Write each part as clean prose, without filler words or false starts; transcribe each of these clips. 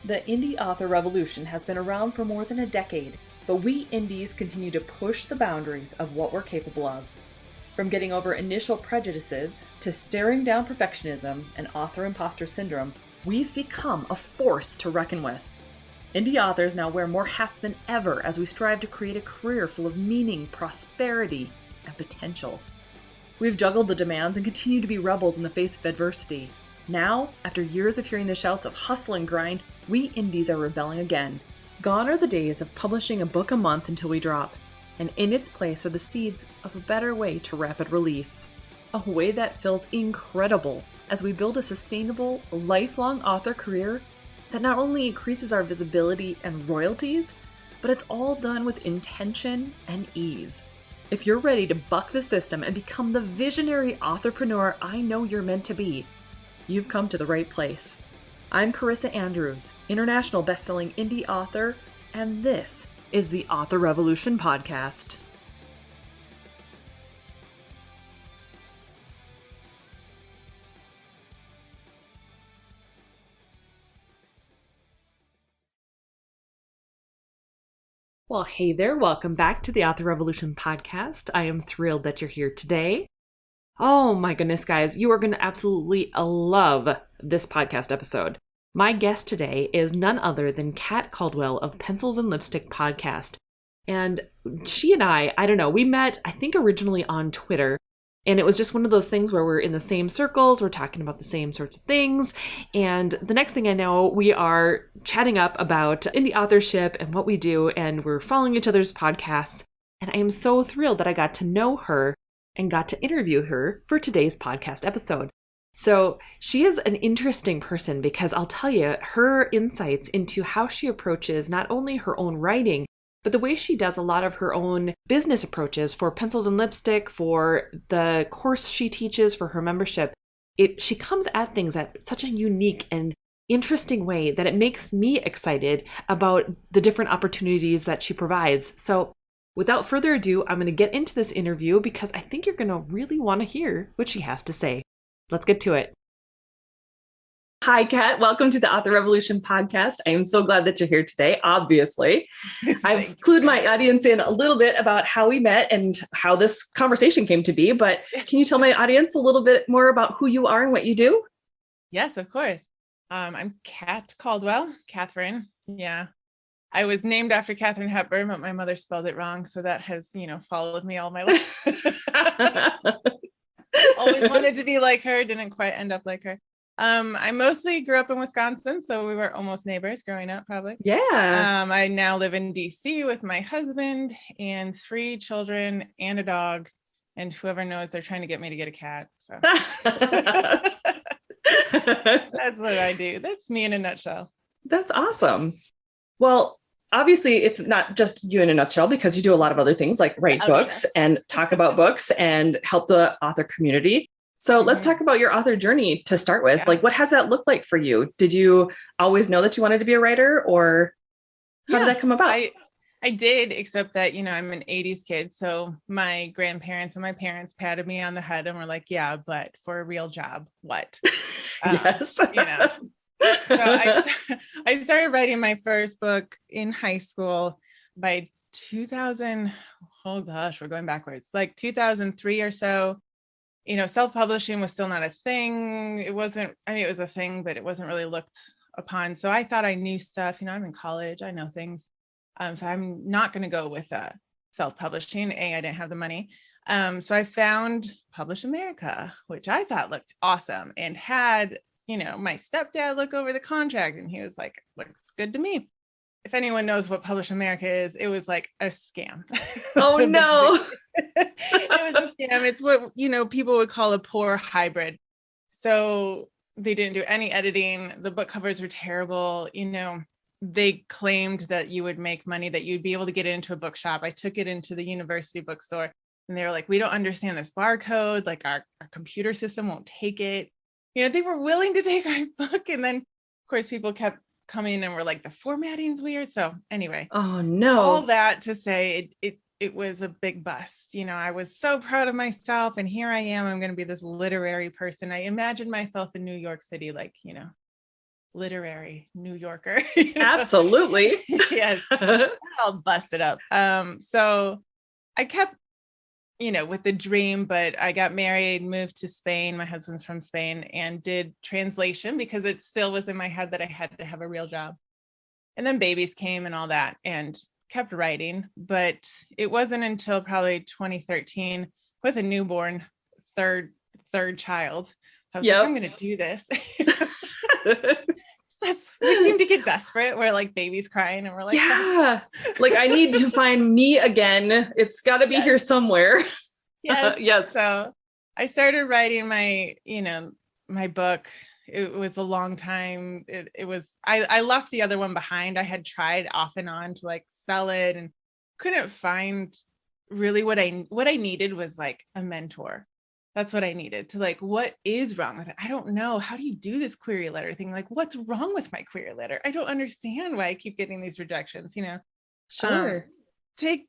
The indie author revolution has been around for more than a decade, but we indies continue to push the boundaries of what we're capable of. From getting over initial prejudices to staring down perfectionism and author imposter syndrome, we've become a force to reckon with. Indie authors now wear more hats than ever as we strive to create a career full of meaning, prosperity, and potential. We've juggled the demands and continue to be rebels in the face of adversity. Now, after years of hearing the shouts of hustle and grind, we indies are rebelling again. Gone are the days of publishing a book a month until we drop, and in its place are the seeds of a better way to rapid release. A way that feels incredible as we build a sustainable, lifelong author career that not only increases our visibility and royalties, but it's all done with intention and ease. If you're ready to buck the system and become the visionary authorpreneur I know you're meant to be, you've come to the right place. I'm Carissa Andrews, international best-selling indie author, and this is the Author Revolution podcast. Well, hey there, welcome back to the Author Revolution podcast. I am thrilled that you're here today. Oh my goodness, guys, you are going to absolutely love this podcast episode. My guest today is none other than Kat Caldwell of Pencils and Lipstick Podcast. And she and I don't know, we met, I think originally on Twitter. And it was just one of those things where we're in the same circles, we're talking about the same sorts of things. And the next thing I know, we are chatting up about indie authorship and what we do. And we're following each other's podcasts. And I am so thrilled that I got to know her and got to interview her for today's podcast episode. So she is an interesting person because I'll tell you, her insights into how she approaches not only her own writing, but the way she does a lot of her own business approaches for Pencils and Lipstick, for the course she teaches, for her membership. She comes at things at such a unique and interesting way that it makes me excited about the different opportunities that she provides. So without further ado, I'm going to get into this interview because I think you're going to really want to hear what she has to say. Let's get to it. Hi, Kat. Welcome to the Author Revolution podcast. I am so glad that you're here today, obviously. I've clued my audience in a little bit about how we met and how this conversation came to be, but can you tell my audience a little bit more about who you are and what you do? Yes, of course. I'm Kat Caldwell, Catherine. Yeah. I was named after Katharine Hepburn, but my mother spelled it wrong. So that has, followed me all my life. Always wanted to be like her, didn't quite end up like her. I mostly grew up in Wisconsin, so we were almost neighbors growing up, probably. Yeah. I now live in DC with my husband and 3 children and a dog. And whoever knows, they're trying to get me to get a cat. So that's what I do. That's me in a nutshell. That's awesome. Well, obviously, it's not just you in a nutshell because you do a lot of other things like write books and talk about books and help the author community. So let's talk about your author journey to start with. Like, what has that looked like for you? Did you always know that you wanted to be a writer, or how did that come about? I did, except that, I'm an 80s kid. So my grandparents and my parents patted me on the head and were like, yeah, but for a real job, what? Yes. So I started writing my first book in high school by 2000. Oh gosh, we're going backwards, like 2003 or so. Self-publishing was still not a thing. It was a thing, but it wasn't really looked upon. So I thought I knew stuff. I'm in college, I know things. So I'm not going to go with self-publishing. I didn't have the money. So I found Publish America, which I thought looked awesome, and had, my stepdad look over the contract, and he was like, looks good to me. If anyone knows what Publish America is, it was like a scam. Oh, no. It was a scam. It's what, people would call a poor hybrid. So they didn't do any editing. The book covers were terrible. They claimed that you would make money, that you'd be able to get it into a bookshop. I took it into the university bookstore and they were like, we don't understand this barcode. Like our computer system won't take it. They were willing to take our book. And then of course people kept coming and were like, the formatting's weird. So anyway, oh no, all that to say it was a big bust. I was so proud of myself, and here I am, I'm going to be this literary person. I imagined myself in New York City, like, literary New Yorker. Absolutely. Yes. All busted up. So I kept, with the dream, but I got married, moved to Spain. My husband's from Spain, and did translation because it still was in my head that I had to have a real job. And then babies came and all that, and kept writing. But it wasn't until probably 2013 with a newborn third child, I was like, I'm going to do this. We seem to get desperate. We're like babies crying and we're like, yeah, like I need to find me again. It's got to be here somewhere. Yes. Yes. So I started writing my book. It was a long time. It was, I left the other one behind. I had tried off and on to like sell it and couldn't find really what I needed was like a mentor. That's what I needed to like, what is wrong with it? I don't know. How do you do this query letter thing? Like, what's wrong with my query letter? I don't understand why I keep getting these rejections, Sure. Keep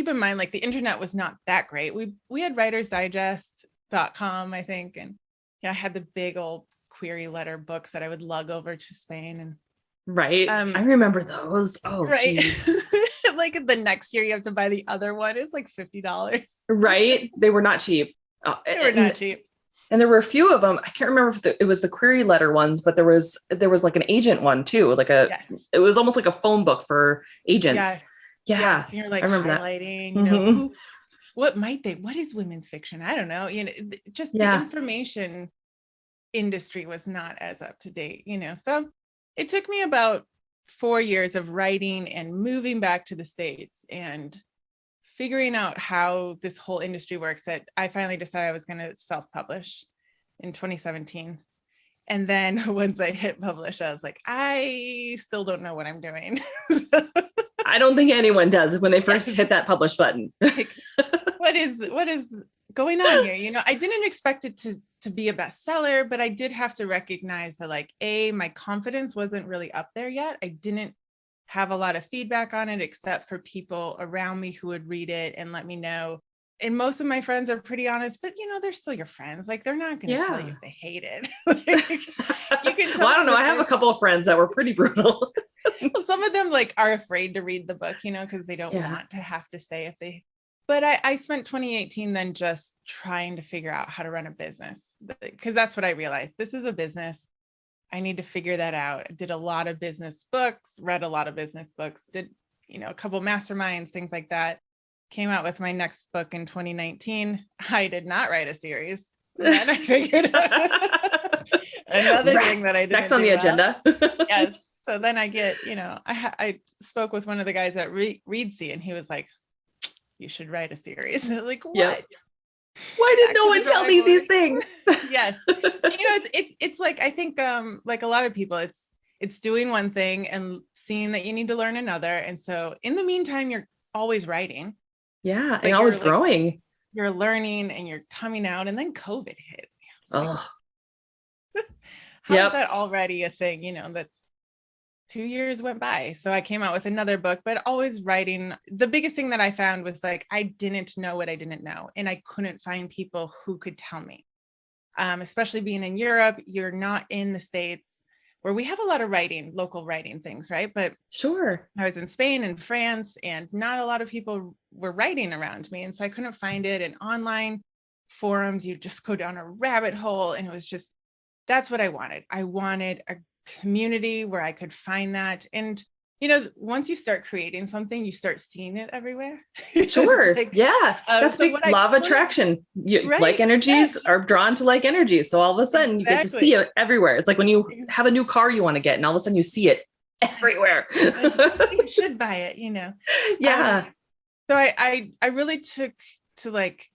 in mind, like the internet was not that great. We had writersdigest.com, I think. And I had the big old query letter books that I would lug over to Spain. And right. I remember those. Oh, right. Like the next year you have to buy the other one. It's like $50. Right. They were not cheap. They were not cheap. And there were a few of them. I can't remember if it was the query letter ones, but there was like an agent one too. Like it was almost like a phone book for agents. Yes. Yeah. Yes. And you're like highlighting, what is women's fiction? I don't know. Just the information industry was not as up to date, so it took me about 4 years of writing and moving back to the States and figuring out how this whole industry works, that I finally decided I was going to self-publish in 2017. And then once I hit publish, I was like, I still don't know what I'm doing. I don't think anyone does when they first hit that publish button. Like, what is going on here? I didn't expect it to be a bestseller, but I did have to recognize that like, my confidence wasn't really up there yet. I didn't have a lot of feedback on it, except for people around me who would read it and let me know. And most of my friends are pretty honest, but they're still your friends. Like they're not going to tell you if they hate it. Like, you can tell. Well, I don't know. I have a couple of friends that were pretty brutal. Well, some of them like are afraid to read the book, because they don't want to have to say if they. But I spent 2018 then just trying to figure out how to run a business, because that's what I realized. This is a business. I need to figure that out. I did a lot of business books, read a lot of business books, did, a couple masterminds, things like that. Came out with my next book in 2019. I did not write a series. And then I figured out another thing that I did next on the agenda. Yes. So then I get, I spoke with one of the guys at Reedsy, and he was like, you should write a series. Like, what? Yep. Why did no one tell me these things? Yes. So, it's like, I think, like a lot of people, it's doing one thing and seeing that you need to learn another. And so in the meantime, you're always writing. Yeah. And always growing. You're learning and you're coming out, and then COVID hit. How is that already a thing? That's 2 years went by. So I came out with another book, but always writing. The biggest thing that I found was like, I didn't know what I didn't know. And I couldn't find people who could tell me, especially being in Europe. You're not in the States where we have a lot of local writing things, right? But sure, I was in Spain and France, and not a lot of people were writing around me. And so I couldn't find it. And online forums, you just go down a rabbit hole. And it was just, that's what I wanted. I wanted a community where I could find that. And once you start creating something, you start seeing it everywhere. Sure. That's so big law of attraction. Like energies are drawn to like energies. So all of a sudden you get to see it everywhere. It's like when you have a new car you want to get, and all of a sudden you see it everywhere. You should buy it, Yeah. So I really took to like,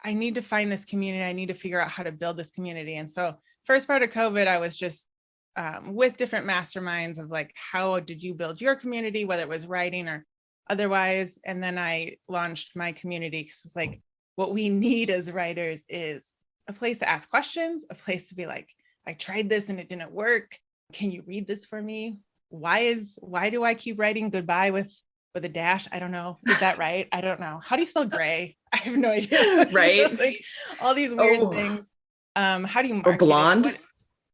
I need to find this community. I need to figure out how to build this community. And so first part of COVID, I was just with different masterminds of like, how did you build your community, whether it was writing or otherwise. And then I launched my community, because it's like, what we need as writers is a place to ask questions, a place to be like, I tried this and it didn't work. Can you read this for me? Why do I keep writing goodbye with a dash? I don't know. Is that right? I don't know. How do you spell gray? I have no idea. Right. Like all these weird things. How do you market or blonde?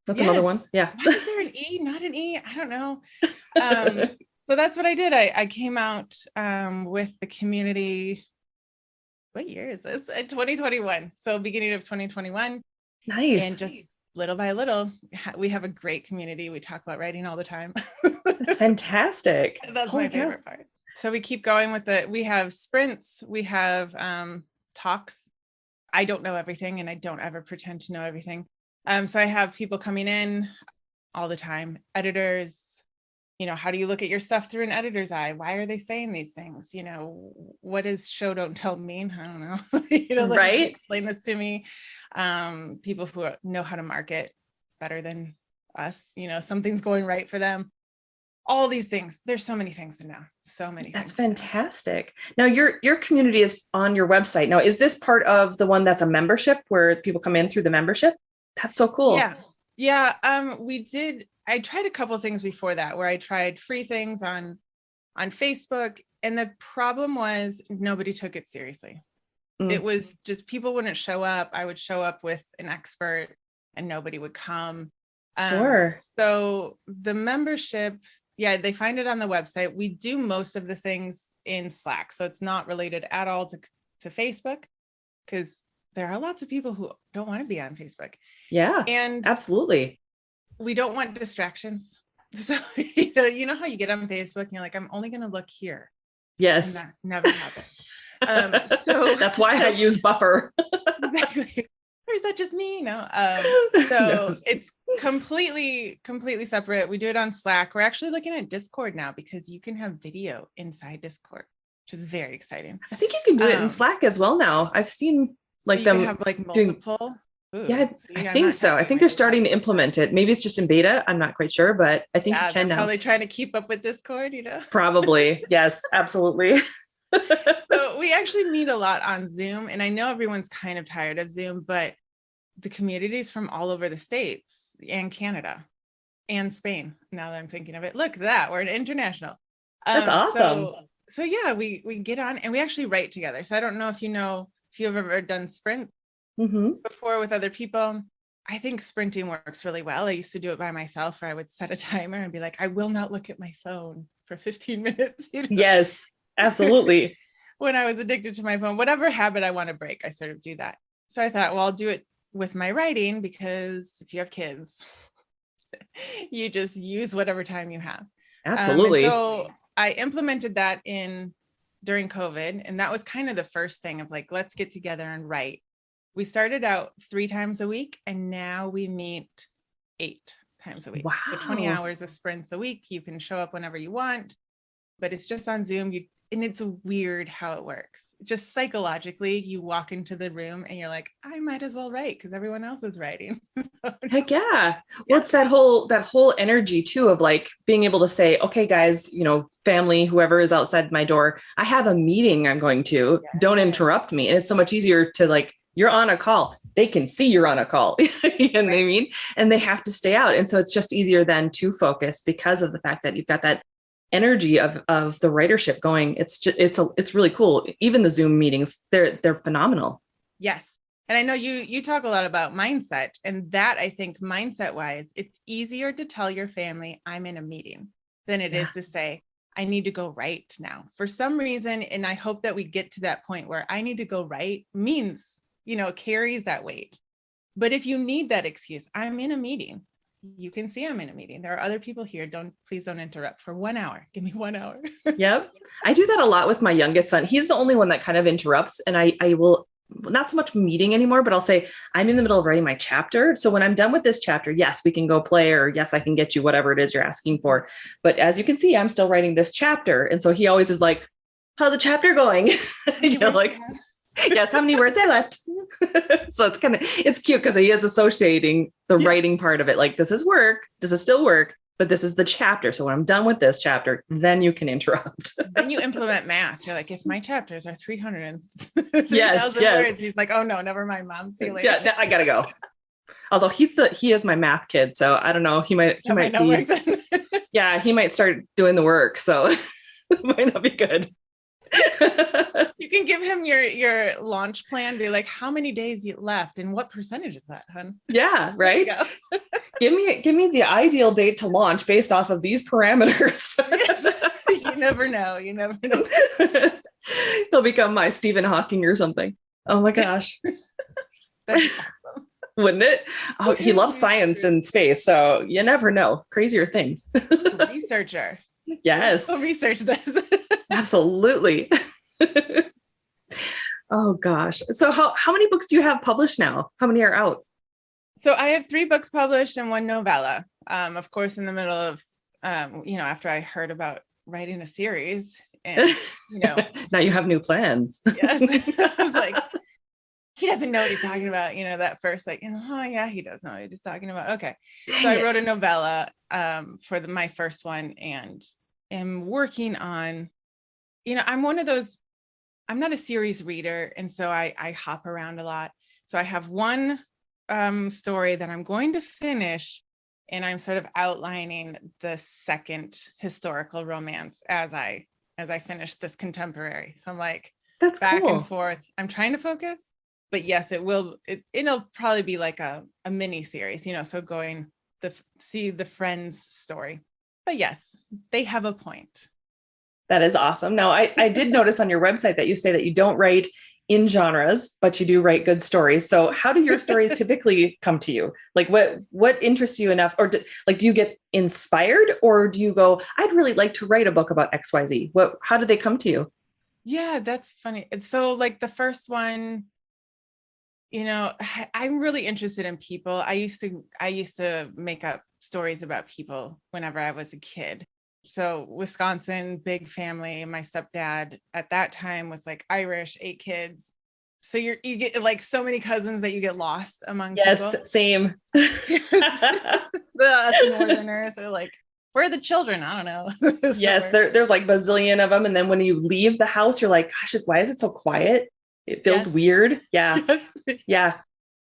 That's another one. Yeah. Why is there an E, not an E? I don't know. So that's what I did. I came out with the community. What year is this? 2021. So beginning of 2021. Nice. And just little by little, we have a great community. We talk about writing all the time. That's fantastic. That's my favorite part. So we keep going with it. We have sprints. We have talks. I don't know everything, and I don't ever pretend to know everything. So I have people coming in all the time, editors. How do you look at your stuff through an editor's eye? Why are they saying these things? What does show don't tell mean? I don't know. Right. Explain this to me. People who know how to market better than us, something's going right for them. All these things. There's so many things to know. So many. That's fantastic. Now your community is on your website. Now, is this part of the one that's a membership where people come in through the membership? That's so cool. Yeah. I tried a couple of things before that, where I tried free things on Facebook. And the problem was nobody took it seriously. It was just, people wouldn't show up. I would show up with an expert and nobody would come. Sure. So the membership, they find it on the website. We do most of the things in Slack. So it's not related at all to Facebook, because there are lots of people who don't want to be on Facebook. Yeah, and absolutely. We don't want distractions. So, you know how you get on Facebook and you're like, I'm only going to look here. Yes. And that never happens. So that's why I use Buffer. Exactly. Or is that just me? No. It's completely separate. We do it on Slack. We're actually looking at Discord now, because you can have video inside Discord, which is very exciting. I think you can do it in Slack as well now. I've seen like them have like multiple. Ooh, I think so. I think they're starting to implement it. Maybe it's just in beta. I'm not quite sure, but I think you can now. Probably trying to keep up with Discord, Probably. Yes, absolutely. So we actually meet a lot on Zoom, and I know everyone's kind of tired of Zoom, but the communities from all over the States and Canada and Spain. Now that I'm thinking of it, look at that, we're international. That's awesome. So we get on and we actually write together. So I don't know if you've ever done sprints before with other people. I think sprinting works really well. I used to do it by myself, where I would set a timer and be like, I will not look at my phone for 15 minutes. Yes, absolutely. When I was addicted to my phone, whatever habit I want to break, I sort of do that. So I thought, well, I'll do it with my writing, because if you have kids, you just use whatever time you have. Absolutely. So I implemented that during COVID. And that was kind of the first thing of like, let's get together and write. We started out 3 times a week, and now we meet 8 times a week. Wow. So 20 hours of sprints a week. You can show up whenever you want, but it's just on Zoom. And it's weird how it works. Just psychologically, you walk into the room and you're like, I might as well write because everyone else is writing. Heck yeah. Well, it's that whole energy too of like being able to say, okay, guys, family, whoever is outside my door, I have a meeting I'm going to, don't interrupt me. And it's so much easier to like, you're on a call. They can see you're on a call. You know what I mean? And they have to stay out. And so it's just easier then to focus because of the fact that you've got that energy of the writership going. It's really cool. Even the Zoom meetings, they're phenomenal. Yes. And I know you talk a lot about mindset, and that I think mindset wise, it's easier to tell your family I'm in a meeting than it is to say, I need to go write now for some reason. And I hope that we get to that point where I need to go write means, carries that weight. But if you need that excuse, I'm in a meeting. You can see I'm in a meeting. There are other people here. Please don't interrupt for 1 hour. Give me 1 hour. Yep. I do that a lot with my youngest son. He's the only one that kind of interrupts. And I will not so much meeting anymore, but I'll say, I'm in the middle of writing my chapter. So when I'm done with this chapter, yes, we can go play, or yes, I can get you whatever it is you're asking for. But as you can see, I'm still writing this chapter. And so he always is like, how's the chapter going? Yes, how many words I left. So it's cute because he is associating the writing part of it. Like, this is work, this is still work, but this is the chapter. So when I'm done with this chapter, then you can interrupt. Then you implement math. You're like, if my chapters are 300 yes. words, he's like, oh no, never mind, Mom. See you later. Yeah, I gotta go. Although he is my math kid. So I don't know. He might be, he might start doing the work. So it might not be good. You can give him your launch plan. Be like, how many days you left, and what percentage is that, hun? Yeah, right. Give me the ideal date to launch based off of these parameters. Yes. You never know. You never know. He'll become my Stephen Hawking or something. Oh my gosh. That'd be awesome. Wouldn't it? Oh, he loves science and space, so you never know. Crazier things. Researcher. Yes. We'll research this. Absolutely. Oh gosh. So how many books do you have published now? How many are out? So I have 3 books published and 1 novella. Of course, in the middle of, after I heard about writing a series, and now you have new plans. Yes, I was like, he doesn't know what he's talking about. That first, like, oh yeah, he does know what he's talking about. Okay, Dang so I it. wrote a novella for my first one, and am working on. I'm one of those. I'm not a series reader, and so I hop around a lot. So I have one story that I'm going to finish, and I'm sort of outlining the second historical romance as I finish this contemporary. So I'm like, That's back cool. and forth. I'm trying to focus, but yes, it'll probably be like a mini series, so going see the friends story. But yes, they have a point. That is awesome. Now, I did notice on your website that you say that you don't write in genres, but you do write good stories. So how do your stories typically come to you? Like what interests you enough? Or do you get inspired, or do you go, I'd really like to write a book about XYZ? How do they come to you? Yeah, that's funny. And so like the first one, I'm really interested in people. I used to make up stories about people whenever I was a kid. So Wisconsin, big family. My stepdad at that time was like Irish, 8 kids. So you get like so many cousins that you get lost among people. Yes, same. Us Northerners are like, where are the children? I don't know. Yes, there's like bazillion of them. And then when you leave the house, you're like, gosh, why is it so quiet? It feels weird. Yeah. Yes. Yeah.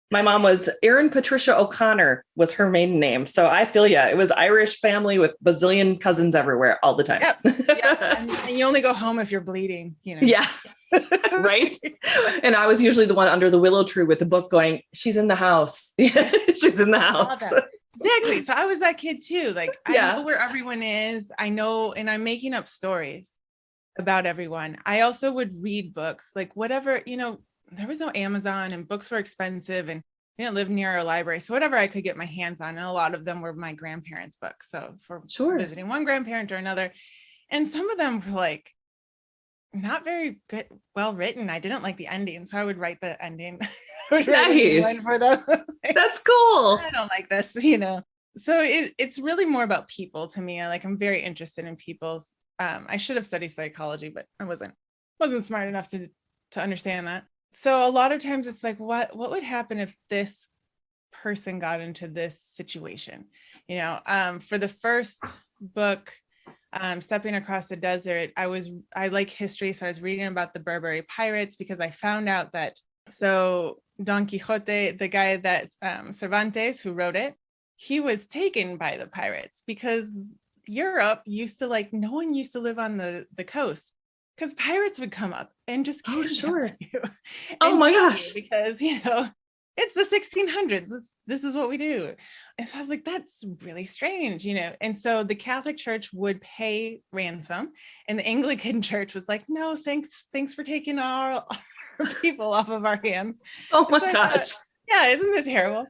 My mom was Erin Patricia O'Connor was her maiden name. So I feel it was Irish family with bazillion cousins everywhere all the time. Yep. And you only go home if you're bleeding, Yeah. Right. And I was usually the one under the willow tree with the book going, she's in the house. She's in the house. Exactly. So I was that kid too. Like, I know where everyone is. I know, and I'm making up stories about everyone. I also would read books, like whatever, there was no Amazon, and books were expensive, and I didn't live near a library. So whatever I could get my hands on. And a lot of them were my grandparents' books. So for visiting one grandparent or another. And some of them were like not very good, well written. I didn't like the ending. So I would write the ending. Nice. For them. That's cool. I don't like this, So it's really more about people to me. I'm very interested in people's. I should have studied psychology, but I wasn't smart enough to understand that. So a lot of times it's like, what would happen if this person got into this situation? For the first book, Stepping Across the Desert, I like history. So I was reading about the Barbary pirates, because I found out that, so Don Quixote, the guy that Cervantes, who wrote it, he was taken by the pirates because Europe used to no one used to live on the coast, because pirates would come up and just kidnap you. Oh my gosh. Because, it's the 1600s. This is what we do. And so I was like, that's really strange, And so the Catholic Church would pay ransom, and the Anglican Church was like, no, thanks for taking our people off of our hands. Oh my gosh. Yeah, isn't that terrible?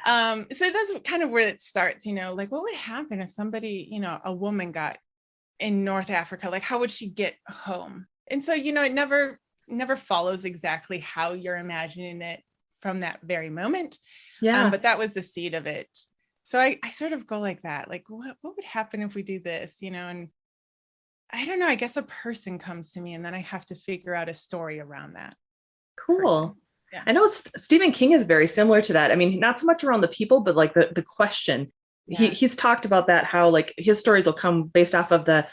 So that's kind of where it starts, what would happen if somebody, a woman got in North Africa, how would she get home? And so, it never follows exactly how you're imagining it from that very moment. Yeah. But that was the seed of it. So I sort of go like that, what would happen if we do this, and I don't know, I guess a person comes to me, and then I have to figure out a story around that. Cool. Yeah. I know Stephen King is very similar to that. I mean, not so much around the people, but the question. Yeah. He's talked about that, how his stories will come based off of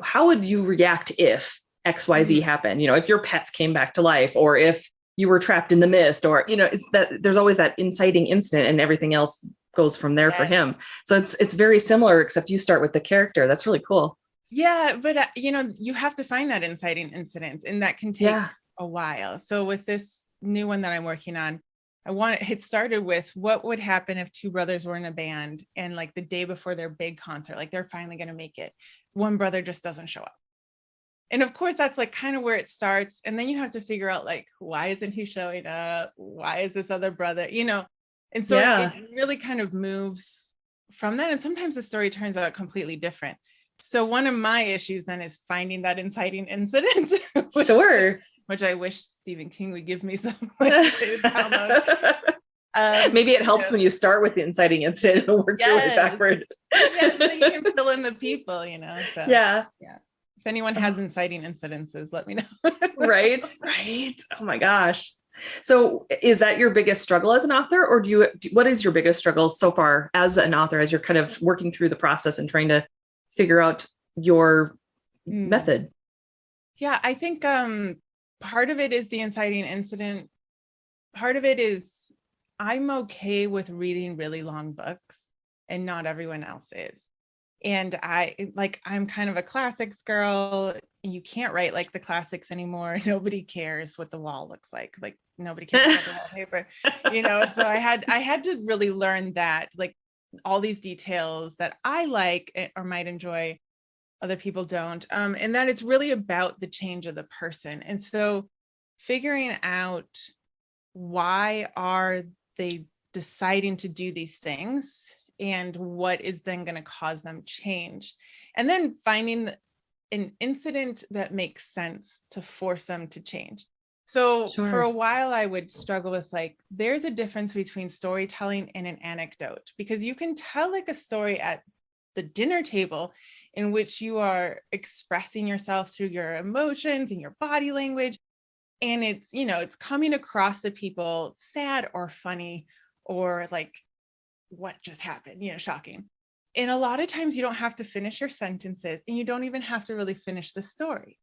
how would you react if XYZ happened? If your pets came back to life, or if you were trapped in the mist, or, it's that there's always that inciting incident, and everything else goes from there for him. So it's very similar, except you start with the character. That's really cool. Yeah, but you have to find that inciting incident, and that can take Yeah. a while. So with this new one that I'm working on, it started with what would happen if two brothers were in a band and like the day before their big concert, like they're finally going to make it, one brother just doesn't show up. And of course that's like kind of where it starts, and then you have to figure out like, why isn't he showing up? Why is this other brother, and so it really kind of moves from that, and sometimes the story turns out completely different. So one of my issues then is finding that inciting incident, Sure. which I wish Stephen King would give me some download. Maybe it helps when you start with the inciting incident and work your way backward. Yes, so you can fill in the people, so yeah. If anyone has inciting incidences, let me know. Right. Oh my gosh. So is that your biggest struggle as an author, or what is your biggest struggle so far as an author, as you're kind of working through the process and trying to figure out your method? Yeah, I think part of it is the inciting incident. Part of it is I'm okay with reading really long books, and not everyone else is. And I'm kind of a classics girl. You can't write like the classics anymore. Nobody cares what the wall looks like. Like nobody cares about the wallpaper, so I had to really learn that, like, all these details that I like or might enjoy, other people don't. And that it's really about the change of the person. And so figuring out why are they deciding to do these things, and what is then going to cause them change, and then finding an incident that makes sense to force them to change. So for a while I would struggle with, like, there's a difference between storytelling and an anecdote, because you can tell like a story at the dinner table in which you are expressing yourself through your emotions and your body language, and it's coming across to people sad or funny or like, what just happened, shocking. And a lot of times you don't have to finish your sentences, and you don't even have to really finish the story.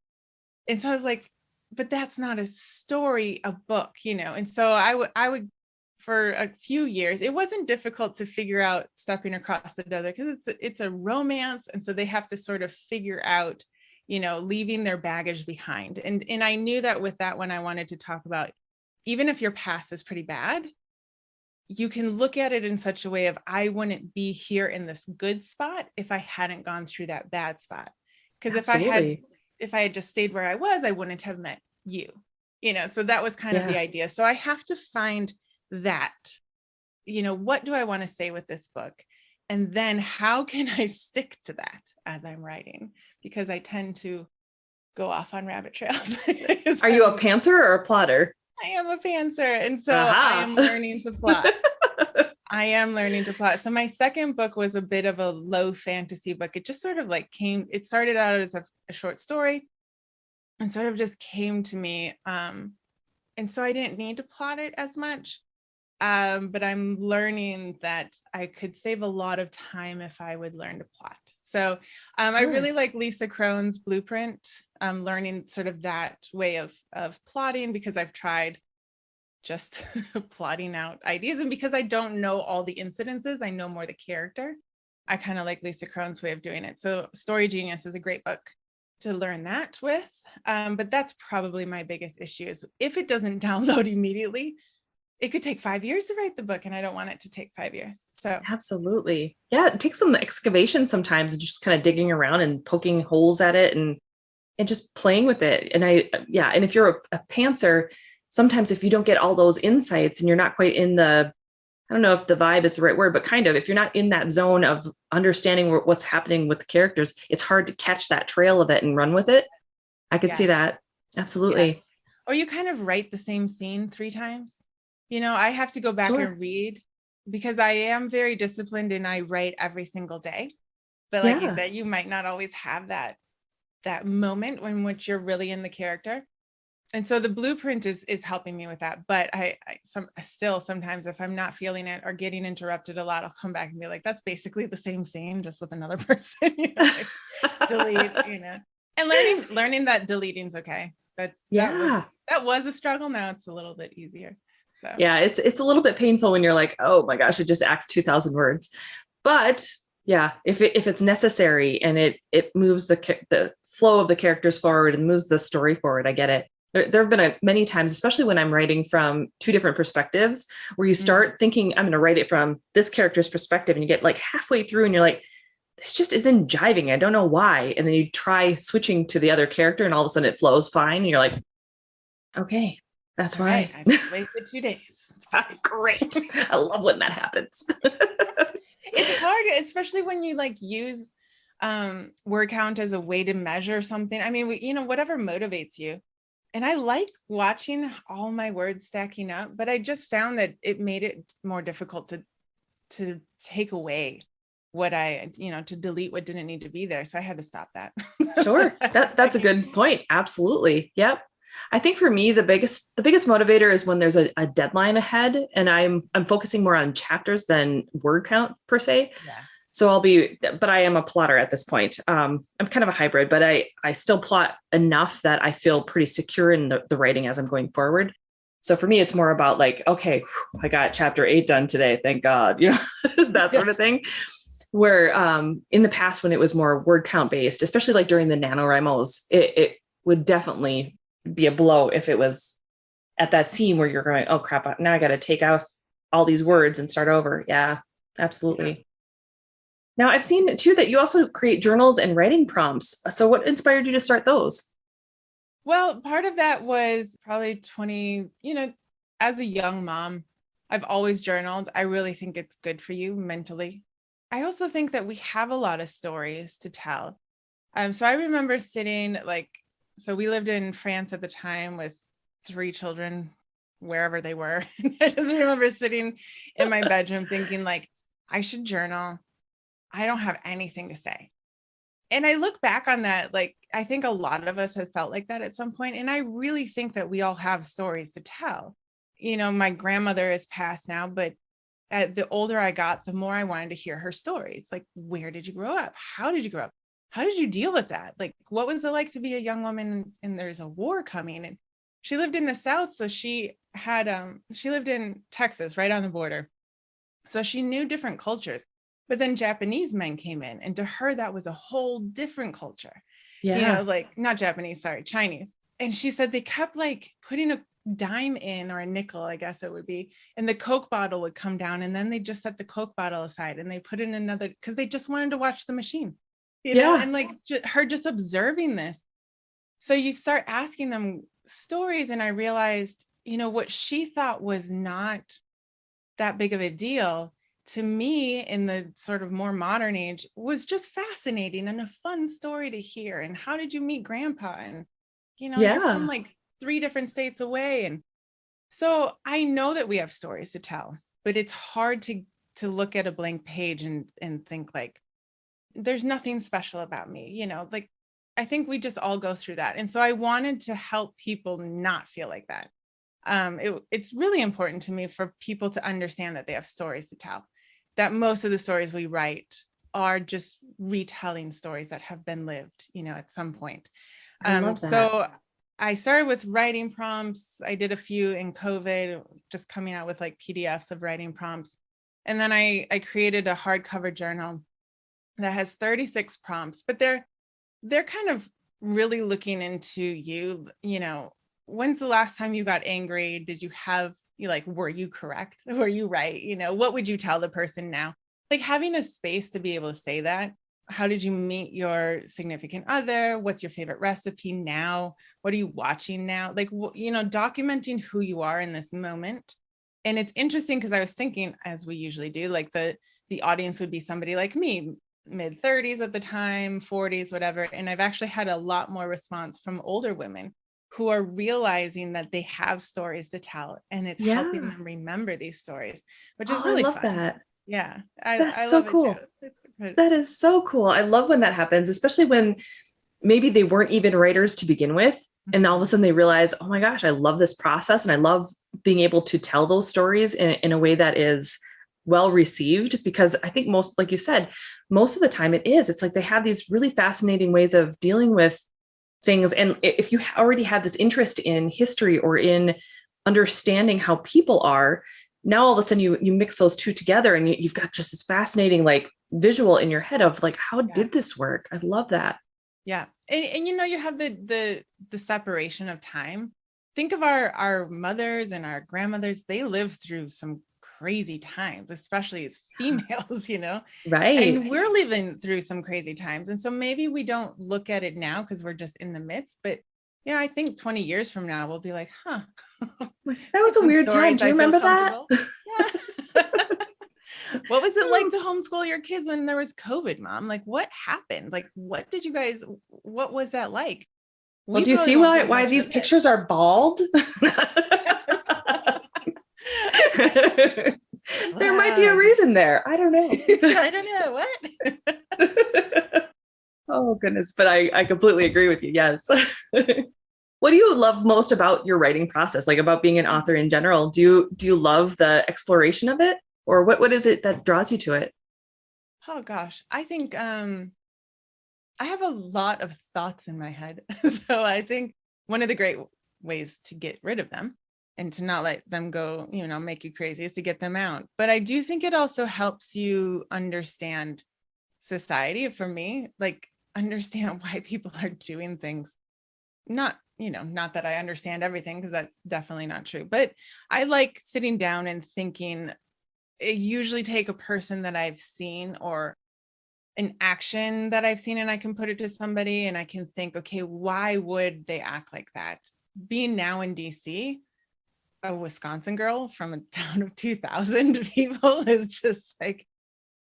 And so I was like, but that's not a story, a book, and so I would for a few years it wasn't difficult to figure out stepping across the desert, because it's a romance, and so they have to sort of figure out, leaving their baggage behind. And I knew that with that one I wanted to talk about, even if your past is pretty bad, you can look at it in such a way of, I wouldn't be here in this good spot if I hadn't gone through that bad spot. Because if I had just stayed where I was, I wouldn't have met you, so that was kind of the idea. So I have to find that, what do I want to say with this book? And then how can I stick to that as I'm writing? Because I tend to go off on rabbit trails. Are you a pantser or a plotter? I am a pantser. And so I am learning to plot. So my second book was a bit of a low fantasy book. It just sort of like it started out as a short story and sort of just came to me. And so I didn't need to plot it as much. But I'm learning that I could save a lot of time if I would learn to plot. So I really like Lisa Crone's Blueprint. I'm learning sort of that way of plotting, because I've tried just plotting out ideas, and because I don't know all the incidences, I know more the character. I kind of like Lisa Crone's way of doing it. So Story Genius is a great book to learn that with. But that's probably my biggest issue, is if it doesn't download immediately, it could take 5 years to write the book, and I don't want it to take 5 years. So absolutely. Yeah. It takes some excavation sometimes, and just kind of digging around and poking holes at it and just playing with it. And and if you're a pantser, sometimes if you don't get all those insights and you're not quite in I don't know if the vibe is the right word, but kind of, if you're not in that zone of understanding what's happening with the characters, it's hard to catch that trail of it and run with it. I could see that. Absolutely. Yes. Or you kind of write the same scene 3 times. I have to go back and read, because I am very disciplined and I write every single day. But like you said, you might not always have that moment in which you're really in the character. And so the Blueprint is helping me with that. But I still sometimes, if I'm not feeling it or getting interrupted a lot, I'll come back and be like, that's basically the same scene, just with another person. Delete, and learning that deleting's okay. That was a struggle. Now it's a little bit easier. So yeah, it's a little bit painful when you're like, oh my gosh, it just acts 2,000 words. But Yeah. If it's necessary and it moves the flow of the characters forward and moves the story forward, I get it. There have been many times, especially when I'm writing from two different perspectives, where you start thinking, I'm going to write it from this character's perspective, and you get like halfway through and you're like, this just isn't jiving. I don't know why. And then you try switching to the other character and all of a sudden it flows fine. And you're like, okay, that's why. I just wasted 2 days. Great. I love when that happens. It's hard, especially when you like use word count as a way to measure something. I mean, whatever motivates you. And I like watching all my words stacking up, but I just found that it made it more difficult to take away what to delete what didn't need to be there. So I had to stop that. Sure. That's a good point. Absolutely. Yep. I think for me, the biggest motivator is when there's a deadline ahead, and I'm focusing more on chapters than word count per se. Yeah. So but I am a plotter at this point. I'm kind of a hybrid, but I still plot enough that I feel pretty secure in the writing as I'm going forward. So for me, it's more about like, okay, I got chapter 8 done today. Thank God, that sort of thing. Where in the past, when it was more word count based, especially like during the NaNoWriMos, it would definitely be a blow if it was at that scene where you're going, oh crap, now I got to take out all these words and start over. Yeah, absolutely. Yeah. Now I've seen too that you also create journals and writing prompts. So what inspired you to start those? Well, part of that was probably 20, as a young mom, I've always journaled. I really think it's good for you mentally. I also think that we have a lot of stories to tell. So I remember sitting so we lived in France at the time with 3 children, wherever they were. I just remember sitting in my bedroom thinking like, I should journal. I don't have anything to say. And I look back on that, like, I think a lot of us have felt like that at some point. And I really think that we all have stories to tell. My grandmother is passed now, but the older I got, the more I wanted to hear her stories. Like, where did you grow up? How did you grow up? How did you deal with that? Like, what was it like to be a young woman and there's a war coming? And she lived in the South. So she lived in Texas, right on the border. So she knew different cultures. But then Japanese men came in, and to her, that was a whole different culture. Yeah. Not Japanese, sorry, Chinese. And she said they kept like putting a dime in, or a nickel, I guess it would be, and the Coke bottle would come down, and then they just set the Coke bottle aside and they put in another, because they just wanted to watch the machine, and like her just observing this. So you start asking them stories, and I realized, what she thought was not that big of a deal, to me in the sort of more modern age was just fascinating and a fun story to hear. And how did you meet grandpa? And, you're from like 3 different states away. And so I know that we have stories to tell, but it's hard to look at a blank page and think like, there's nothing special about me, like, I think we just all go through that. And so I wanted to help people not feel like that. It's really important to me for people to understand that they have stories to tell, that most of the stories we write are just retelling stories that have been lived, at some point. I love that. So I started with writing prompts. I did a few in COVID, just coming out with like PDFs of writing prompts. And then I created a hardcover journal that has 36 prompts, but they're kind of really looking into you, when's the last time you got angry? Did you have, were you correct? Were you right? What would you tell the person now? Like, having a space to be able to say that. How did you meet your significant other? What's your favorite recipe now? What are you watching now? Like, documenting who you are in this moment. And it's interesting because I was thinking, as we usually do, like the audience would be somebody like me, mid 30s at the time, 40s, whatever. And I've actually had a lot more response from older women who are realizing that they have stories to tell, and it's helping them remember these stories, which is really I love fun. That. Yeah. That's I so love cool. it too. That is so cool. I love when that happens, especially when maybe they weren't even writers to begin with. And all of a sudden they realize, oh my gosh, I love this process. And I love being able to tell those stories in a way that is well received, because I think most, like you said, most of the time it's like they have these really fascinating ways of dealing with things. And if you already have this interest in history or in understanding how people are, now all of a sudden you mix those two together and you've got just this fascinating, like visual in your head of like, how Yeah. did this work? I love that. Yeah. And you have the separation of time. Think of our mothers and our grandmothers. They lived through some crazy times, especially as females, Right. and we're living through some crazy times. And so maybe we don't look at it now because we're just in the midst, but I think 20 years from now, we'll be like, huh, That was a weird time. Do you remember that? Yeah. What was it like to homeschool your kids when there was COVID, Mom? Like, what happened? Like, what was that like? Well, do you see why these pictures are bald? There might be a reason there. I don't know. I don't know. What? Oh, goodness. But I completely agree with you. Yes. What do you love most about your writing process? Like about being an author in general? Do you love the exploration of it? Or what is it that draws you to it? Oh, gosh. I think I have a lot of thoughts in my head. So I think one of the great ways to get rid of them and to not let them go, make you crazy is to get them out. But I do think it also helps you understand society. For me, like understand why people are doing things. Not that I understand everything, because that's definitely not true. But I like sitting down and thinking. It usually take a person that I've seen or an action that I've seen, and I can put it to somebody and I can think, okay, why would they act like that? Being now in DC, a Wisconsin girl from a town of 2,000 people is just like,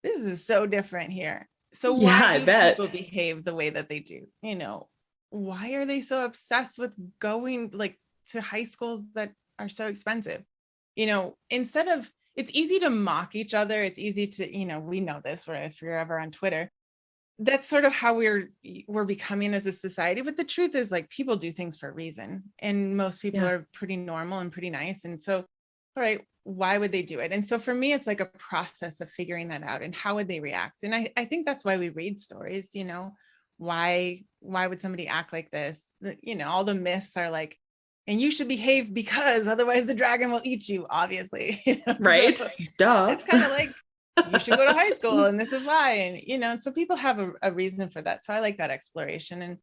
this is so different here. So why do people behave the way that they do? Why are they so obsessed with going like to high schools that are so expensive? Instead of, it's easy to mock each other. It's easy to, we know this, where if you're ever on Twitter, that's sort of how we're becoming as a society. But the truth is, like, people do things for a reason, and most people are pretty normal and pretty nice. And so, all right, why would they do it? And so for me, it's like a process of figuring that out and how would they react. And I think that's why we read stories, why would somebody act like this? All the myths are like, and you should behave because otherwise the dragon will eat you, obviously. Right. So duh. it's kind of like, you should go to high school and this is why. And, so people have a reason for that. So I like that exploration. And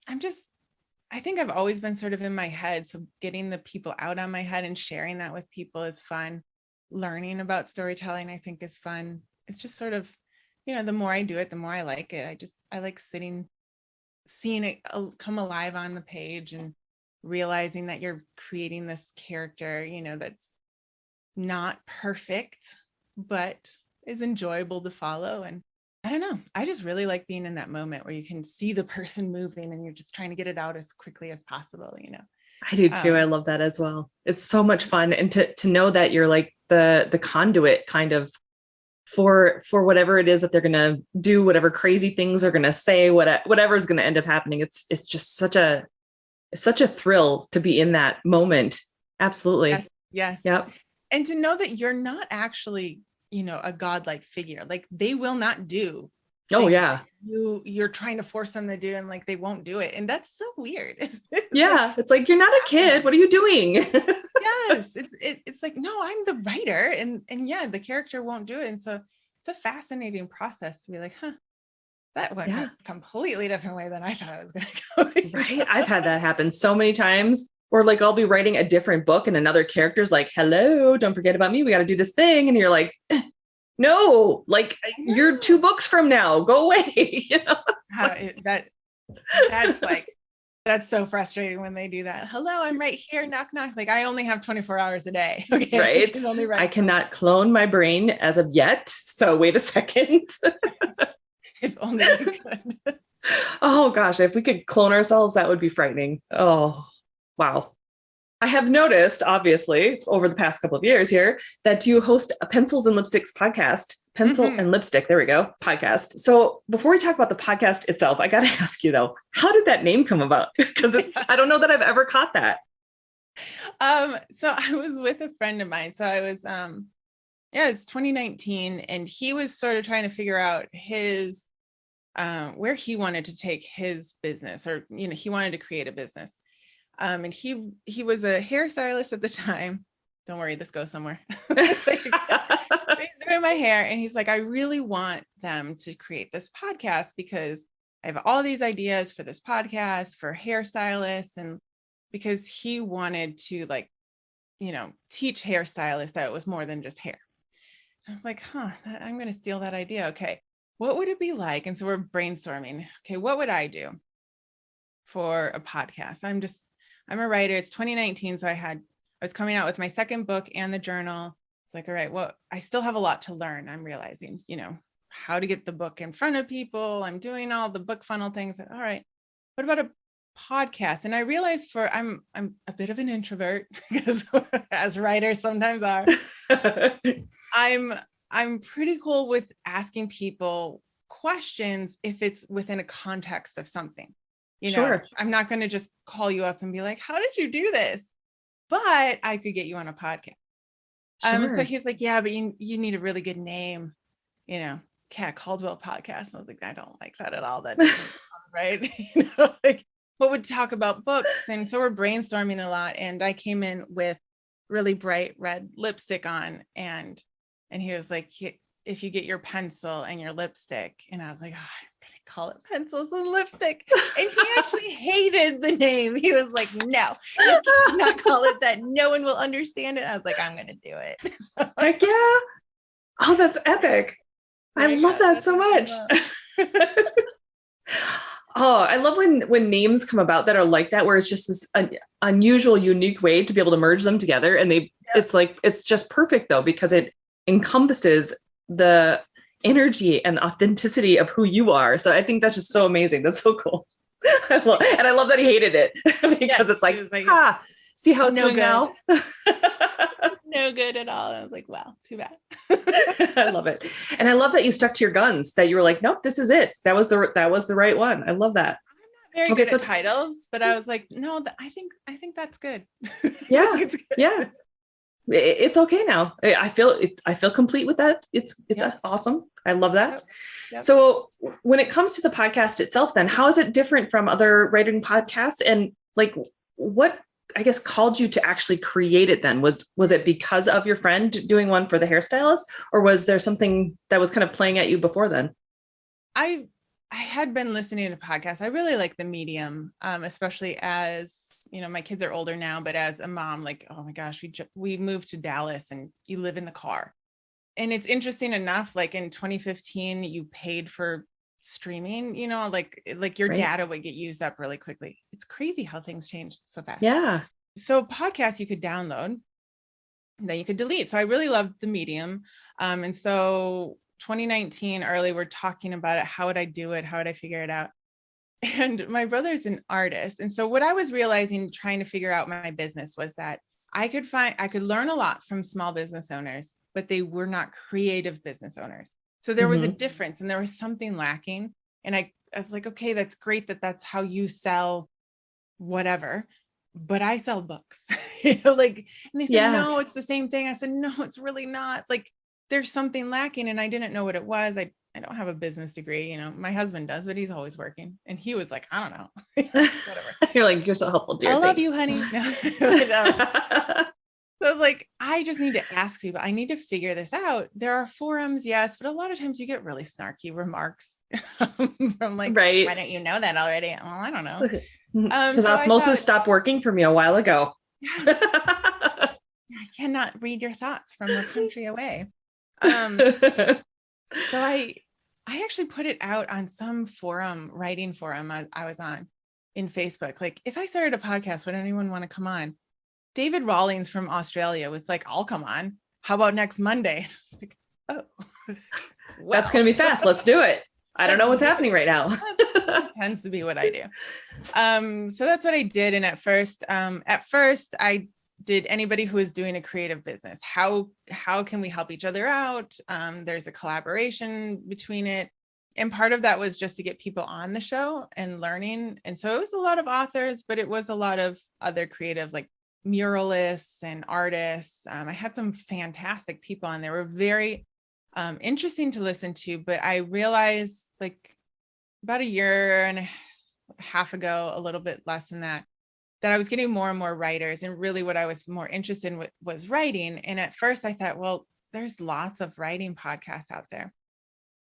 I think I've always been sort of in my head. So getting the people out on my head and sharing that with people is fun. Learning about storytelling, I think, is fun. It's just sort of, the more I do it, the more I like it. I like seeing it come alive on the page and realizing that you're creating this character, that's not perfect, but is enjoyable to follow. And I don't know, I just really like being in that moment where you can see the person moving and you're just trying to get it out as quickly as possible. I do too. I love that as well. It's so much fun. And to know that you're like the conduit kind of for whatever it is that they're going to do, whatever crazy things are going to say, whatever is going to end up happening. It's just such a thrill to be in that moment. Absolutely. Yes. Yep. And to know that you're not actually, a godlike figure. Like, they will not do. Oh yeah. You're trying to force them to do, and like they won't do it. And that's so weird. Yeah. It's like, you're not a kid. What are you doing? Yes. It's like, no, I'm the writer. And yeah, the character won't do it. And so it's a fascinating process to be like, that went a completely different way than I thought it was going to go. Right. I've had that happen so many times. Or like, I'll be writing a different book and another character's like, hello, don't forget about me. We got to do this thing. And you're like, no, like, you're 2 books from now, go away. That's so frustrating when they do that. Hello, I'm right here. Knock, knock. Like, I only have 24 hours a day. Okay. Right. I cannot clone my brain as of yet. So wait a second. If only we could. Oh gosh, if we could clone ourselves, that would be frightening. Oh, wow. I have noticed, obviously, over the past couple of years here, that you host a Pencils and Lipsticks podcast. Pencil and Lipstick, there we go, podcast. So before we talk about the podcast itself, I got to ask you though, how did that name come about? Because I don't know that I've ever caught that. So I was with a friend of mine. So I was, it's 2019, and he was sort of trying to figure out his, where he wanted to take his business, or, he wanted to create a business. And he was a hairstylist at the time. Don't worry, this goes somewhere. There's doing my hair. And he's like, I really want them to create this podcast because I have all these ideas for this podcast for hairstylists. And because he wanted to like, teach hairstylists that it was more than just hair. I was like, I'm going to steal that idea. Okay. What would it be like? And so we're brainstorming. Okay. What would I do for a podcast? I'm a writer. It's 2019. So I was coming out with my second book and the journal. It's like, all right, well, I still have a lot to learn. I'm realizing, how to get the book in front of people. I'm doing all the book funnel things. All right. What about a podcast? And I realized I'm a bit of an introvert because as writers sometimes are. I'm pretty cool with asking people questions if it's within a context of something. Sure. I'm not going to just call you up and be like, how did you do this? But I could get you on a podcast. Sure. So he's like, yeah, but you need a really good name, Kat Caldwell podcast. And I was like, I don't like that at all. That doesn't sound right. Like what would talk about books? And so we're brainstorming a lot. And I came in with really bright red lipstick on, and he was like, if you get your pencil and your lipstick. And I was like, I'm gonna call it pencils and lipstick. And he actually hated the name. He was like, no, you cannot call it that. No one will understand it. I was like, I'm gonna do it. Heck yeah. Oh, that's epic. I love that so much. Oh, I love when names come about that are like that, where it's just this unusual, unique way to be able to merge them together. And it's just perfect though, because it encompasses the energy and authenticity of who you are. So I think that's just so amazing. That's so cool. And I love that he hated it because it's like, see how it's doing now? No good at all. And I was like, well, too bad. I love it. And I love that you stuck to your guns, that you were like, nope, this is it. That was the right one. I love that. I'm not very good at titles, but I was like, no, I think that's good. Yeah. It's good. Yeah. It's okay now. I feel complete with that. It's awesome. I love that. Yep. So when it comes to the podcast itself, then how is it different from other writing podcasts? And like, what, I guess, called you to actually create it then? Was it because of your friend doing one for the hairstylist, or was there something that was kind of playing at you before then? I had been listening to podcasts. I really like the medium, especially as, my kids are older now, but as a mom, like, oh my gosh, we moved to Dallas and you live in the car. And it's interesting enough, like in 2015, you paid for streaming, like your data would get used up really quickly. It's crazy how things change so fast. Yeah. So podcasts you could download, and then you could delete. So I really loved the medium. And so 2019 early, we're talking about it. How would I do it? How would I figure it out? And my brother's an artist. And so what I was realizing trying to figure out my business was that I could learn a lot from small business owners, but they were not creative business owners. So there was a difference and there was something lacking. And I was like, okay, that's great that's how you sell whatever, but I sell books, and they said, no, it's the same thing. I said, no, it's really not. Like there's something lacking. And I didn't know what it was. I don't have a business degree. My husband does, but he's always working. And he was like, I don't know. Whatever. You're like, you're so helpful, dear. I love you, honey. No. So I was like, I just need to ask people. I need to figure this out. There are forums, yes, but a lot of times you get really snarky remarks from like, right. Why don't you know that already? Well, I don't know. Because osmosis stopped working for me a while ago. Yes. I cannot read your thoughts from a country away. So I actually put it out on some writing forum I was on in Facebook. Like, if I started a podcast, would anyone want to come on? David Rawlings from Australia was like, I'll come on. How about next Monday? I was like, oh, well. That's going to be fast. Let's do it. I don't know what's happening right now. That tends to be what I do. So that's what I did. And at first I did anybody who is doing a creative business. How can we help each other out? There's a collaboration between it. And part of that was just to get people on the show and learning. And so it was a lot of authors, but it was a lot of other creatives like muralists and artists. I had some fantastic people on there. Were very interesting to listen to, but I realized like about a year and a half ago, a little bit less than that I was getting more and more writers. And really what I was more interested in was writing. And at first I thought, well, there's lots of writing podcasts out there.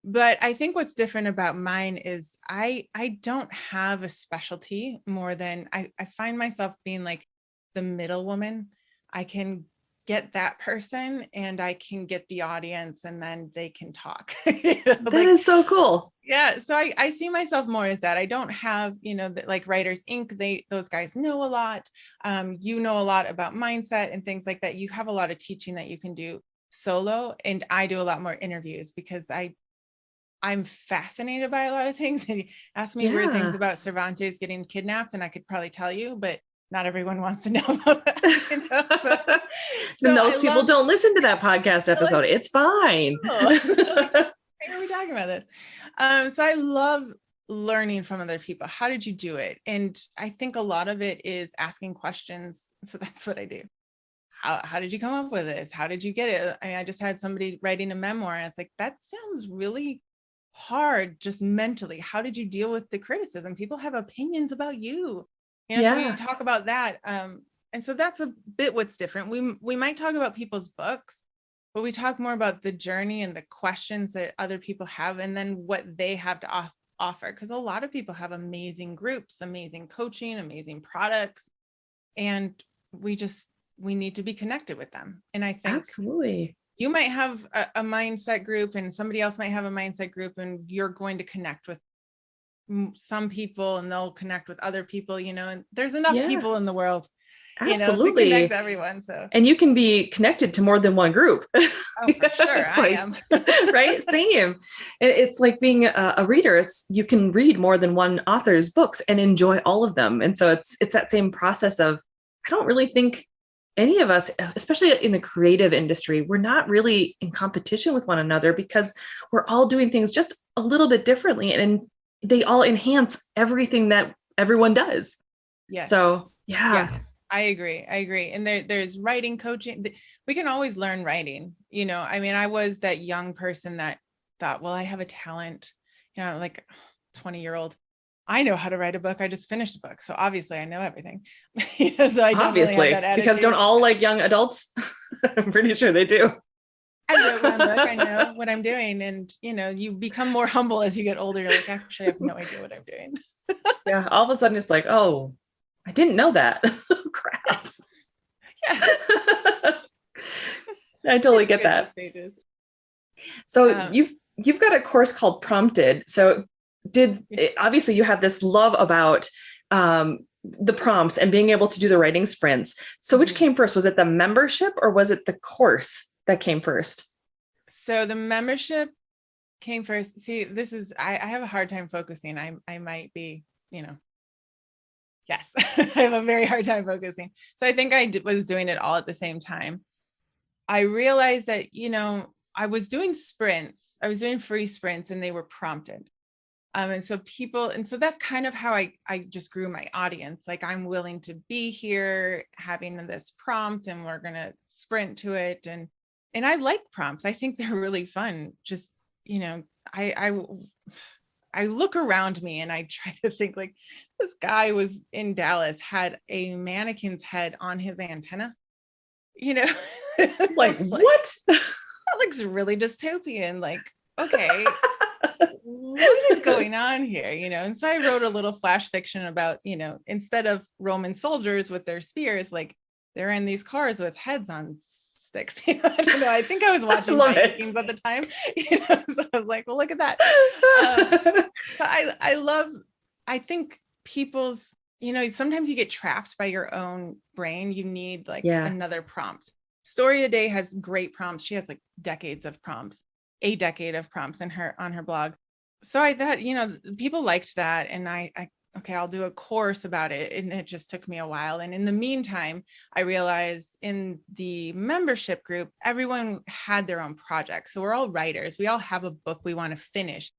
But I think what's different about mine is I don't have a specialty more than I find myself being like the middle woman. I can get that person and I can get the audience and then they can talk. That Like, is so cool. yeah. So I see myself more as that. I don't have, like Writers Inc. Those guys know a lot. You know a lot about mindset and things like that. You have a lot of teaching that you can do solo. And I do a lot more interviews because I'm fascinated by a lot of things. And you ask me weird things about Cervantes getting kidnapped, and I could probably tell you, but not everyone wants to know about that. Then those people don't listen to that podcast episode. It's fine. Why are we talking about this? So I love learning from other people. How did you do it? And I think a lot of it is asking questions. So that's what I do. How did you come up with this? How did you get it? I just had somebody writing a memoir, and it's like, that sounds really hard just mentally. How did you deal with the criticism? People have opinions about you. So we talk about that. And so that's a bit what's different. We might talk about people's books, but we talk more about the journey and the questions that other people have, and then what they have to offer. Because a lot of people have amazing groups, amazing coaching, amazing products, and we need to be connected with them. And I think absolutely, you might have a mindset group and somebody else might have a mindset group, and you're going to connect with some people and they'll connect with other people, and there's enough people in the world, absolutely, to connect everyone. So, and you can be connected to more than one group. Oh, for sure. I am. Right. Same. It's like being a reader. You can read more than one author's books and enjoy all of them. And so it's that same process of, I don't really think any of us, especially in the creative industry, we're not really in competition with one another because we're all doing things just a little bit differently, and they all enhance everything that everyone does. Yes. So, yeah. Yes, I agree. And there's writing coaching. We can always learn writing. I was that young person that thought, well, I have a talent, like 20-year-old. I know how to write a book. I just finished a book. So obviously I know everything. So I don't really have that attitude. Because don't all like young adults? I'm pretty sure they do. I wrote one book. I know what I'm doing. And, you become more humble as you get older. You're like, actually, I have no idea what I'm doing. Yeah. All of a sudden it's like, oh, I didn't know that. Crap. Yes. I totally get that. Stages. So you've got a course called Prompted. So obviously you have this love about the prompts and being able to do the writing sprints. So which came first? Was it the membership or was it the course that came first? So the membership came first. See, I have a hard time focusing. I might be, yes, I have a very hard time focusing. So I think I was doing it all at the same time. I realized that, I was doing sprints. I was doing free sprints and they were prompted. And so that's kind of how I just grew my audience. Like, I'm willing to be here having this prompt and we're going to sprint to it. And I like prompts. I think they're really fun. Just, I look around me and I try to think, like, this guy was in Dallas, had a mannequin's head on his antenna, like, what? That looks really dystopian. Like, okay. What is going on here? And so I wrote a little flash fiction about, instead of Roman soldiers with their spears, like, they're in these cars with heads on sticks. I don't know. I think I was watching Vikings at the time. So I was like, well, look at that. So I think people's, sometimes you get trapped by your own brain. You need another prompt. Story a Day has great prompts. She has like decades of prompts, a decade of prompts on her blog. So I thought, people liked that. And okay, I'll do a course about it. And it just took me a while. And in the meantime, I realized in the membership group, everyone had their own project. So we're all writers. We all have a book we want to finish.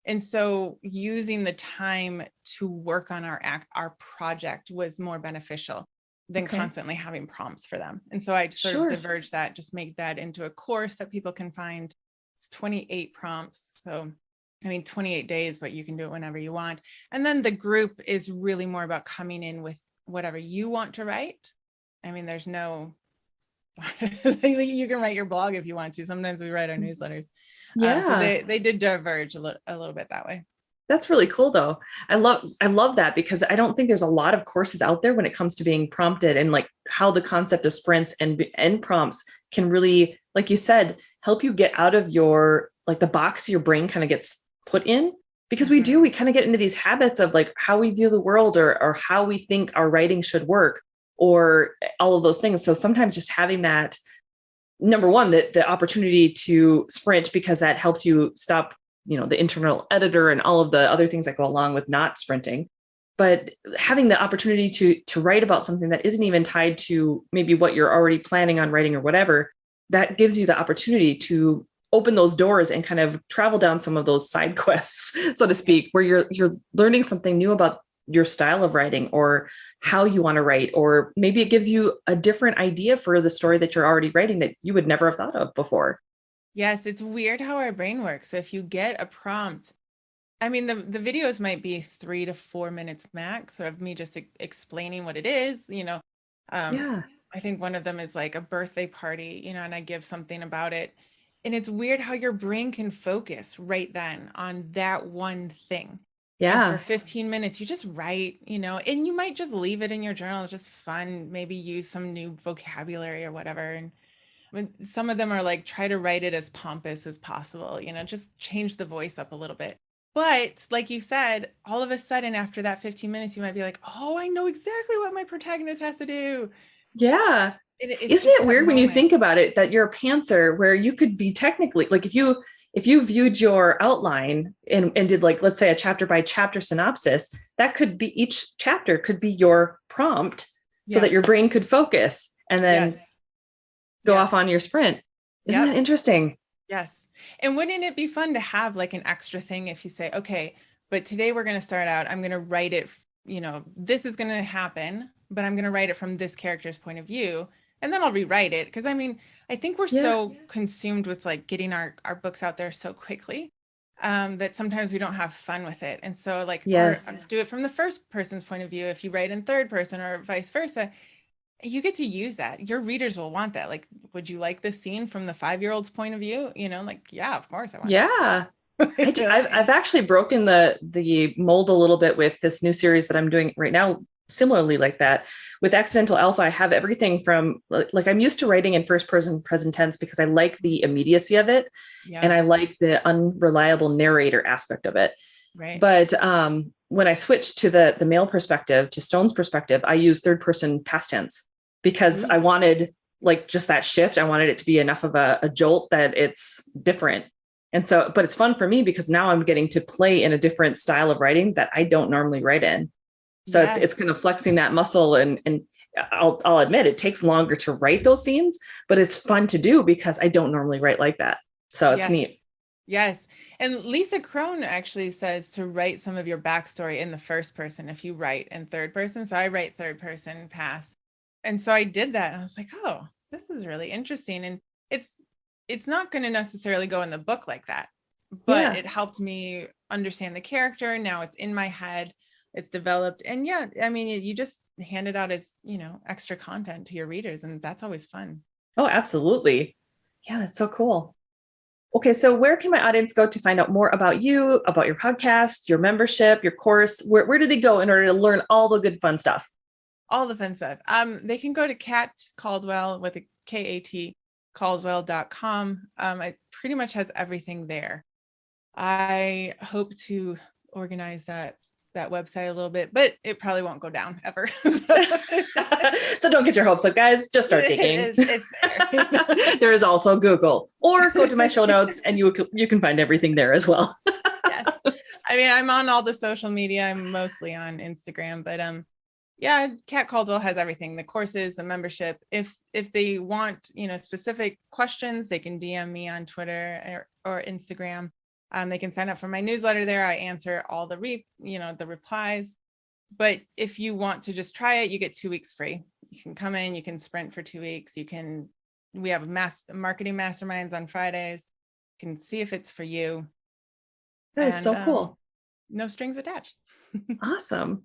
And so using the time to work on our project was more beneficial than constantly having prompts for them. And so I sort of diverged that, just make that into a course that people can find. It's 28 prompts. So 28 days, but you can do it whenever you want. And then the group is really more about coming in with whatever you want to write. There's no You can write your blog if you want to. Sometimes we write our newsletters. So Yeah. they did diverge a little bit that way. That's really cool though. I love that because I don't think there's a lot of courses out there when it comes to being prompted and like how the concept of sprints and prompts can really, like you said, help you get out of your like the box your brain kind of gets put in. Because we kind of get into these habits of like how we view the world or how we think our writing should work or all of those things. So sometimes just having that, number one, the opportunity to sprint, because that helps you stop, the internal editor and all of the other things that go along with not sprinting. But having the opportunity to write about something that isn't even tied to maybe what you're already planning on writing or whatever, that gives you the opportunity to open those doors and kind of travel down some of those side quests, so to speak, where you're learning something new about your style of writing or how you want to write, or maybe it gives you a different idea for the story that you're already writing that you would never have thought of before. Yes, it's weird how our brain works. So if you get a prompt, I mean, the videos might be 3 to 4 minutes max of me just explaining what it is, Um, Yeah. I think one of them is like a birthday party, and I give something about it. And it's weird how your brain can focus right then on that one thing. And for Yeah. 15 minutes, you just write, and you might just leave it in your journal. It's just fun, maybe use some new vocabulary or whatever. And when some of them are like, try to write it as pompous as possible, just change the voice up a little bit. But like you said, all of a sudden after that 15 minutes, you might be like, oh, I know exactly what my protagonist has to do. Yeah. It's Isn't just it that weird when you moment. think about it that you're a pantser where you could be technically like if you viewed your outline and did like let's say a chapter by chapter synopsis, that could be each chapter could be your prompt so Yeah. that your brain could focus and Yes. then go Yes. off on your sprint. Isn't Yep. that interesting? Yes. And wouldn't it be fun to have like an extra thing if you say, okay, but today we're going to start out, I'm going to write it, this is going to happen, but I'm going to write it from this character's point of view. And then I'll rewrite it. Cause I mean, I think we're Yeah. so consumed with like getting our books out there so quickly that sometimes we don't have fun with it. And so like, or Yes. do it from the first person's point of view. If you write in third person or vice versa, you get to use that. Your readers will want that. Like, would you like this scene from the 5-year-old's point of view? Like, yeah, of course I want that scene. Yeah. I've actually broken the mold a little bit with this new series that I'm doing right now. Similarly, like that with Accidental Alpha, I have everything from like I'm used to writing in first person present tense because I like the immediacy of it Yeah, and I like the unreliable narrator aspect of it. right. But when I switched to the male perspective, to Stone's perspective, I use third person past tense because I Ooh, wanted like just that shift. I wanted it to be enough of a jolt that it's different. And so, but it's fun for me because now I'm getting to play in a different style of writing that I don't normally write in. So it's yes, kind of flexing that muscle and I'll admit it takes longer to write those scenes, but it's fun to do because I don't normally write like that. So it's yes, neat. yes. And Lisa Crone actually says to write some of your backstory in the first person if you write in third person. So I write third person past. And so I did that and I was like, oh, this is really interesting. And it's it's not going to necessarily go in the book like that, but Yeah. it helped me understand the character. Now it's in my head, it's developed. And yeah, I mean, you just hand it out as, extra content to your readers, and that's always fun. Oh, absolutely. Yeah, that's so cool. Okay, so where can my audience go to find out more about you, about your podcast, your membership, your course? Where do they go in order to learn all the good fun stuff? All the fun stuff. They can go to Kat Caldwell with a Kat Caldwell.com. It pretty much has everything there. I hope to organize that website a little bit, but it probably won't go down ever. So don't get your hopes up, guys. Just start digging. It's there. There is also Google, or go to my show notes and you can find everything there as well. Yes. I mean, I'm on all the social media. I'm mostly on Instagram, but yeah, Kat Caldwell has everything, the courses, the membership. If they want, specific questions, they can DM me on Twitter or Instagram. They can sign up for my newsletter there. I answer all the replies. But if you want to just try it, you get 2 weeks free. You can come in, you can sprint for 2 weeks. We have marketing masterminds on Fridays. You can see if it's for you, That is and so cool. no strings attached. Awesome.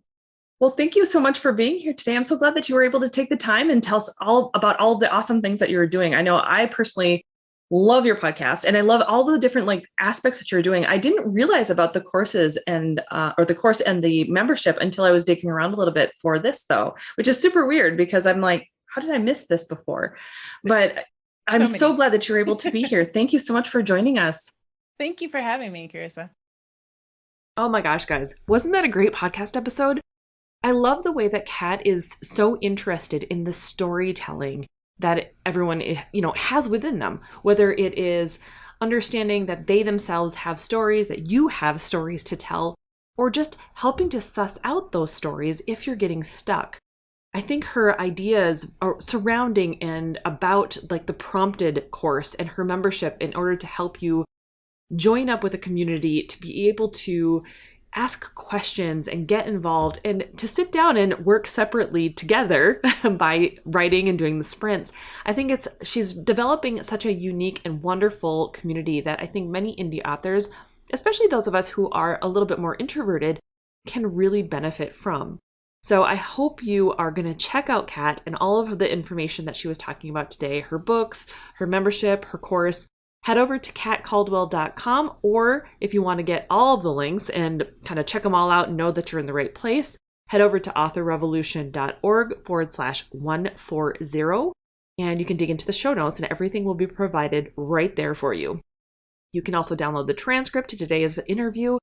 Well, thank you so much for being here today. I'm so glad that you were able to take the time and tell us all about all the awesome things that you're doing. I know I personally love your podcast and I love all the different like aspects that you're doing. I didn't realize about the courses and or the course and the membership until I was digging around a little bit for this though, which is super weird because I'm like, how did I miss this before? But I'm so glad that you're able to be here. Thank you so much for joining us. Thank you for having me, Carissa. Oh my gosh, guys. Wasn't that a great podcast episode? I love the way that Kat is so interested in the storytelling that everyone, has within them, whether it is understanding that they themselves have stories, that you have stories to tell, or just helping to suss out those stories if you're getting stuck. I think her ideas are surrounding and about like the prompted course and her membership in order to help you join up with a community to be able to ask questions and get involved and to sit down and work separately together by writing and doing the sprints. I think she's developing such a unique and wonderful community that I think many indie authors, especially those of us who are a little bit more introverted, can really benefit from. So I hope you are going to check out Kat and all of the information that she was talking about today, her books, her membership, her course. Head over to katcaldwell.com, or if you want to get all of the links and kind of check them all out and know that you're in the right place, head over to authorrevolution.org/140, and you can dig into the show notes and everything will be provided right there for you. You can also download the transcript to today's interview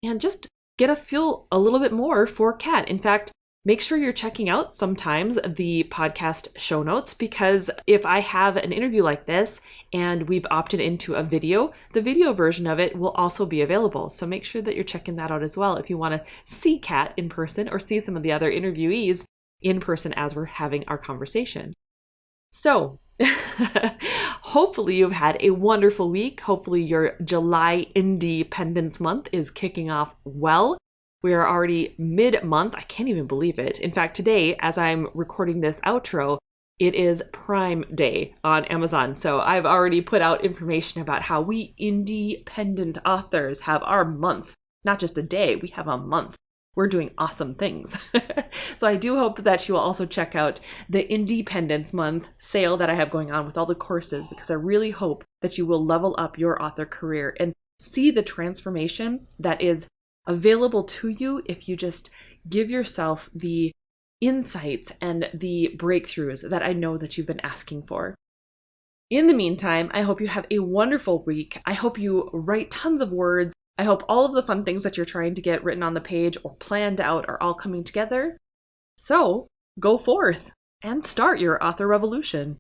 and just get a feel a little bit more for Kat. In fact, make sure you're checking out sometimes the podcast show notes, because if I have an interview like this and we've opted into a video, the video version of it will also be available. So make sure that you're checking that out as well if you want to see Kat in person or see some of the other interviewees in person as we're having our conversation. So hopefully you've had a wonderful week. Hopefully your July Independence Month is kicking off well. We are already mid-month. I can't even believe it. In fact, today, as I'm recording this outro, it is Prime Day on Amazon. So I've already put out information about how we independent authors have our month. Not just a day, we have a month. We're doing awesome things. So I do hope that you will also check out the Independence Month sale that I have going on with all the courses, because I really hope that you will level up your author career and see the transformation that is available to you if you just give yourself the insights and the breakthroughs that I know that you've been asking for. In the meantime, I hope you have a wonderful week. I hope you write tons of words. I hope all of the fun things that you're trying to get written on the page or planned out are all coming together. So go forth and start your author revolution.